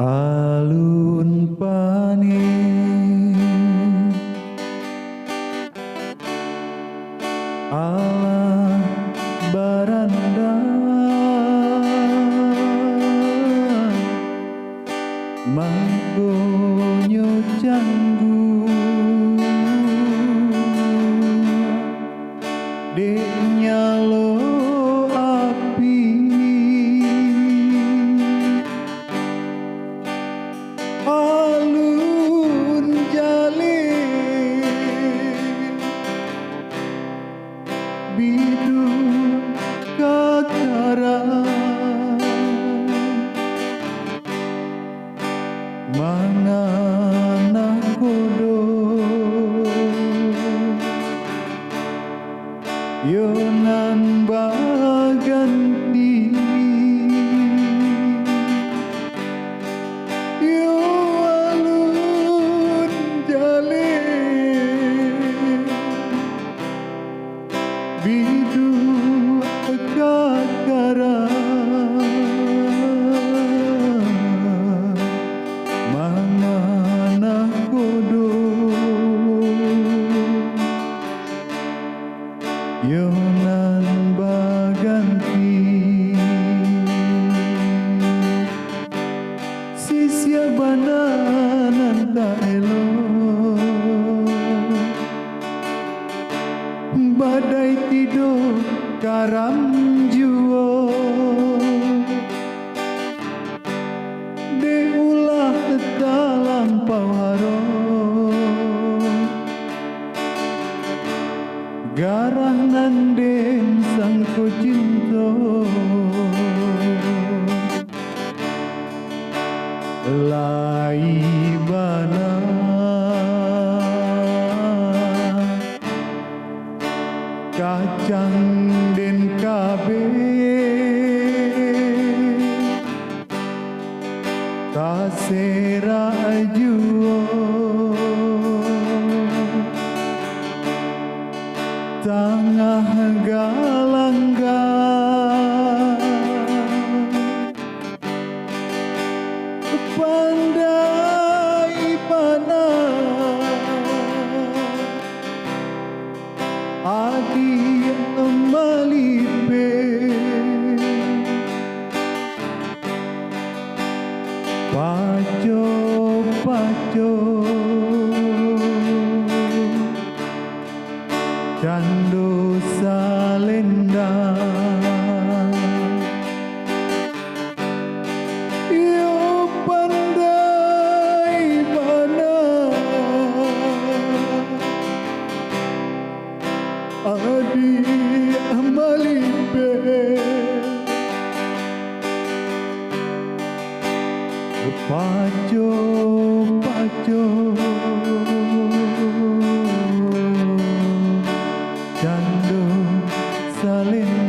Alun pani ala baranda mangkonyo canggu dek nyalo api alun jale bidu kakara mangana kodo yonan baganti yo alun jale bidu kakara mangana kodo yonan baganti sisya bananan ta elo badai tidur karam juo de ulah dalam pawaro garah nandeng sang kucinto lai bana kacang den kabe kasera juo tengah galangga pandai pana adi malipe paco paco candu salenda yo pandai mana adi amalipe paco paco candu salenda